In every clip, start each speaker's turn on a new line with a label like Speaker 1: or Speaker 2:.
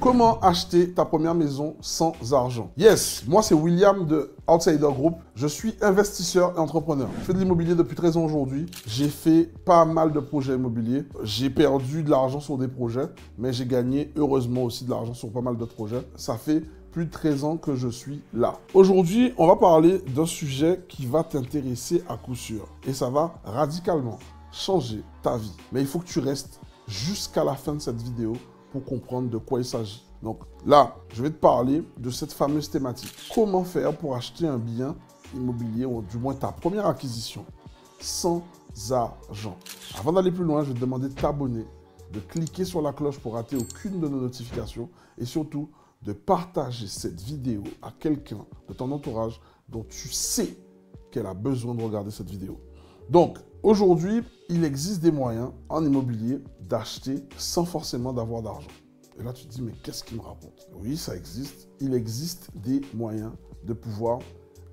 Speaker 1: Comment acheter ta première maison sans argent? Yes, moi c'est William de Outsider Group. Je suis investisseur et entrepreneur. Je fais de l'immobilier depuis 13 ans aujourd'hui. J'ai fait pas mal de projets immobiliers. J'ai perdu de l'argent sur des projets, mais j'ai gagné heureusement aussi de l'argent sur pas mal d'autres projets. Ça fait plus de 13 ans que je suis là. Aujourd'hui, on va parler d'un sujet qui va t'intéresser à coup sûr. Et ça va radicalement changer ta vie. Mais il faut que tu restes jusqu'à la fin de cette vidéo pour comprendre de quoi il s'agit. Donc là, je vais te parler de cette fameuse thématique. Comment faire pour acheter un bien immobilier, ou du moins ta première acquisition, sans argent. Avant d'aller plus loin, je vais te demander de t'abonner, de cliquer sur la cloche pour rater aucune de nos notifications et surtout de partager cette vidéo à quelqu'un de ton entourage dont tu sais qu'elle a besoin de regarder cette vidéo. Donc, aujourd'hui, il existe des moyens en immobilier d'acheter sans forcément d'avoir d'argent. Et là, tu te dis, mais qu'est-ce qu'il me raconte? Oui, ça existe. Il existe des moyens de pouvoir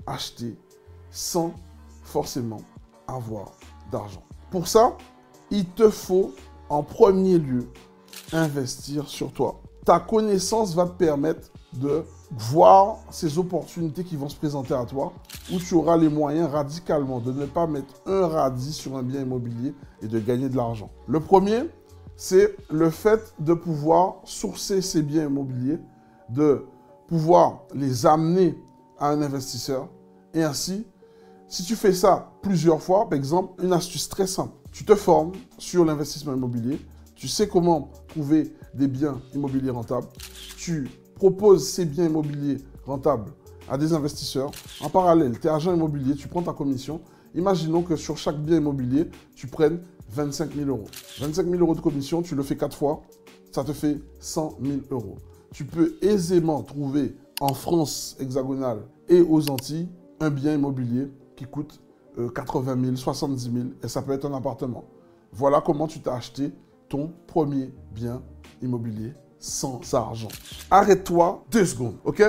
Speaker 1: acheter sans forcément avoir d'argent. Pour ça, il te faut en premier lieu investir sur toi. Ta connaissance va te permettre de voir ces opportunités qui vont se présenter à toi, où tu auras les moyens radicalement de ne pas mettre un radis sur un bien immobilier et de gagner de l'argent. Le premier, c'est le fait de pouvoir sourcer ces biens immobiliers, de pouvoir les amener à un investisseur. Et ainsi, si tu fais ça plusieurs fois, par exemple, une astuce très simple, tu te formes sur l'investissement immobilier, tu sais comment trouver des biens immobiliers rentables, tu proposes ces biens immobiliers rentables à des investisseurs. En parallèle, tu es agent immobilier, tu prends ta commission. Imaginons que sur chaque bien immobilier, tu prennes 25 000 euros. 25 000 euros de commission, tu le fais 4 fois, ça te fait 100 000 euros. Tu peux aisément trouver en France hexagonale et aux Antilles un bien immobilier qui coûte 80 000, 70 000 et ça peut être un appartement. Voilà comment tu t'as acheté ton premier bien immobilier sans argent. Arrête-toi 2 secondes, ok?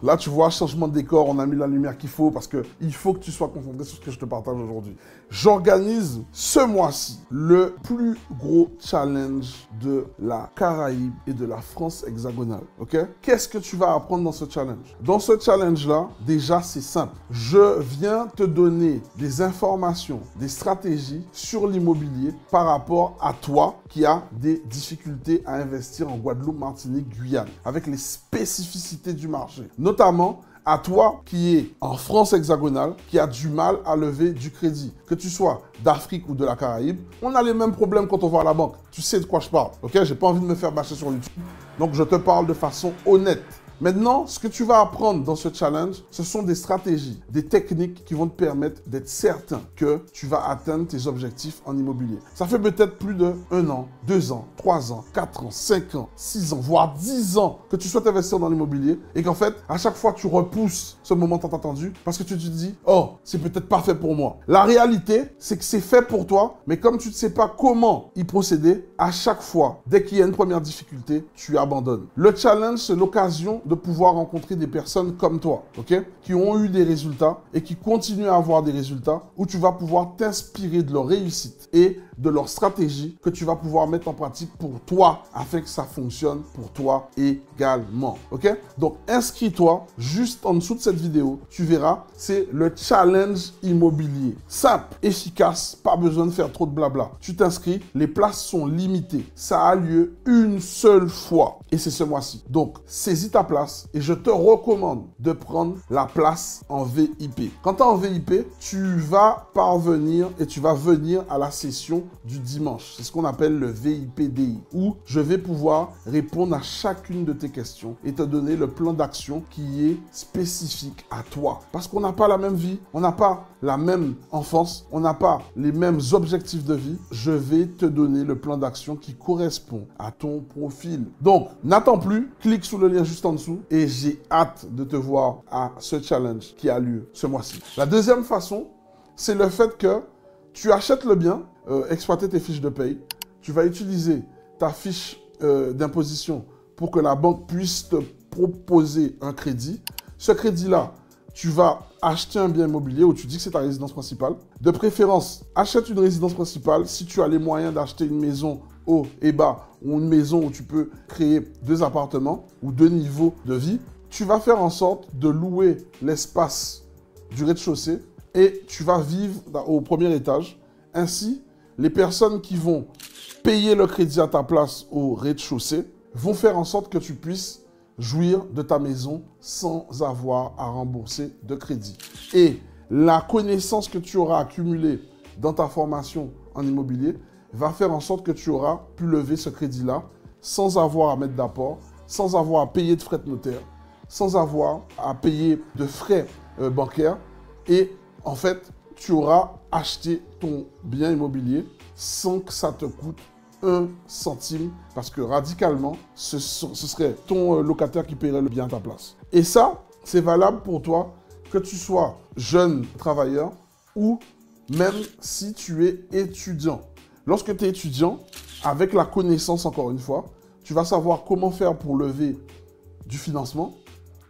Speaker 1: Là, tu vois, changement de décor, on a mis la lumière qu'il faut parce qu'il faut que tu sois concentré sur ce que je te partage aujourd'hui. J'organise ce mois-ci le plus gros challenge de la Caraïbe et de la France hexagonale, ok? Qu'est-ce que tu vas apprendre dans ce challenge? Dans ce challenge-là, déjà, c'est simple. Je viens te donner des informations, des stratégies sur l'immobilier par rapport à toi qui a des difficultés à investir en Guadeloupe, Martinique, Guyane, avec les spécificités du marché. Notamment à toi qui es en France hexagonale, qui a du mal à lever du crédit. Que tu sois d'Afrique ou de la Caraïbe, on a les mêmes problèmes quand on va à la banque. Tu sais de quoi je parle, ok? J'ai pas envie de me faire bâcher sur YouTube. Donc je te parle de façon honnête. Maintenant, ce que tu vas apprendre dans ce challenge, ce sont des stratégies, des techniques qui vont te permettre d'être certain que tu vas atteindre tes objectifs en immobilier. Ça fait peut-être plus de 1 an, 2 ans, 3 ans, 4 ans, 5 ans, 6 ans, voire 10 ans que tu souhaites investir dans l'immobilier et qu'en fait, à chaque fois, tu repousses ce moment tant attendu parce que tu te dis « Oh, c'est peut-être pas fait pour moi ». La réalité, c'est que c'est fait pour toi, mais comme tu ne sais pas comment y procéder, à chaque fois, dès qu'il y a une première difficulté, tu abandonnes. Le challenge, c'est l'occasion de pouvoir rencontrer des personnes comme toi, ok, qui ont eu des résultats et qui continuent à avoir des résultats où tu vas pouvoir t'inspirer de leur réussite et de leur stratégie que tu vas pouvoir mettre en pratique pour toi afin que ça fonctionne pour toi également, ok? Donc, inscris-toi juste en dessous de cette vidéo. Tu verras, c'est le challenge immobilier. Simple, efficace, pas besoin de faire trop de blabla. Tu t'inscris, les places sont limitées. Ça a lieu une seule fois et c'est ce mois-ci. Donc, saisis ta place et je te recommande de prendre la place en VIP. Quand tu es en VIP, tu vas parvenir et tu vas venir à la session du dimanche. C'est ce qu'on appelle le VIPDI, où je vais pouvoir répondre à chacune de tes questions et te donner le plan d'action qui est spécifique à toi. Parce qu'on n'a pas la même vie, on n'a pas la même enfance, on n'a pas les mêmes objectifs de vie. Je vais te donner le plan d'action qui correspond à ton profil. Donc, n'attends plus, clique sur le lien juste en dessous et j'ai hâte de te voir à ce challenge qui a lieu ce mois-ci. La deuxième façon, c'est le fait que tu achètes le bien, exploiter tes fiches de paye. Tu vas utiliser ta fiche d'imposition pour que la banque puisse te proposer un crédit. Ce crédit-là, tu vas acheter un bien immobilier où tu dis que c'est ta résidence principale. De préférence, achète une résidence principale si tu as les moyens d'acheter une maison haut et bas, ou une maison où tu peux créer 2 appartements ou 2 niveaux de vie, tu vas faire en sorte de louer l'espace du rez-de-chaussée et tu vas vivre au premier étage. Ainsi, les personnes qui vont payer le crédit à ta place au rez-de-chaussée vont faire en sorte que tu puisses jouir de ta maison sans avoir à rembourser de crédit. Et la connaissance que tu auras accumulée dans ta formation en immobilier va faire en sorte que tu auras pu lever ce crédit-là sans avoir à mettre d'apport, sans avoir à payer de frais de notaire, sans avoir à payer de frais bancaires. Et en fait, tu auras acheté ton bien immobilier sans que ça te coûte 1 centime, parce que radicalement, ce serait ton locataire qui paierait le bien à ta place. Et ça, c'est valable pour toi, que tu sois jeune travailleur ou même si tu es étudiant. Lorsque tu es étudiant, avec la connaissance, encore une fois, tu vas savoir comment faire pour lever du financement,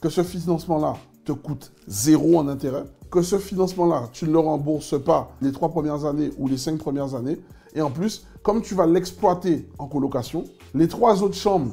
Speaker 1: que ce financement-là te coûte 0 en intérêt, que ce financement-là, tu ne le rembourses pas les 3 premières années ou les 5 premières années. Et en plus, comme tu vas l'exploiter en colocation, les 3 autres chambres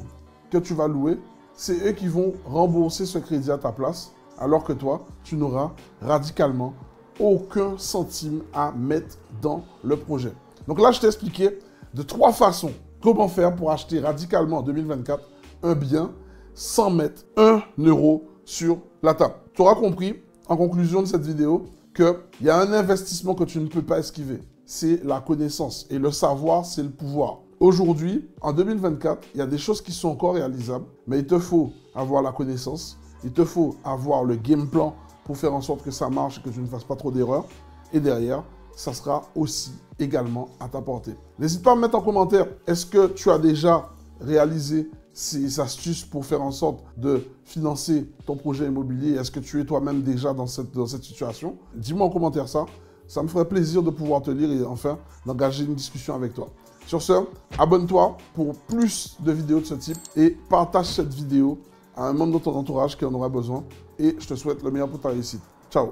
Speaker 1: que tu vas louer, c'est eux qui vont rembourser ce crédit à ta place, alors que toi, tu n'auras radicalement aucun centime à mettre dans le projet. Donc là, je t'ai expliqué de 3 façons comment faire pour acheter radicalement en 2024 un bien sans mettre 1 euro sur la table. Tu auras compris, en conclusion de cette vidéo, qu'il y a un investissement que tu ne peux pas esquiver. C'est la connaissance. Et le savoir, c'est le pouvoir. Aujourd'hui, en 2024, il y a des choses qui sont encore réalisables, mais il te faut avoir la connaissance, il te faut avoir le game plan pour faire en sorte que ça marche et que tu ne fasses pas trop d'erreurs. Et derrière, ça sera aussi également à ta portée. N'hésite pas à me mettre en commentaire, est-ce que tu as déjà réalisé ces astuces pour faire en sorte de financer ton projet immobilier? Est-ce que tu es toi-même déjà dans cette situation? Dis-moi en commentaire ça. Ça me ferait plaisir de pouvoir te lire et enfin d'engager une discussion avec toi. Sur ce, abonne-toi pour plus de vidéos de ce type et partage cette vidéo à un membre de ton entourage qui en aura besoin. Et je te souhaite le meilleur pour ta réussite. Ciao!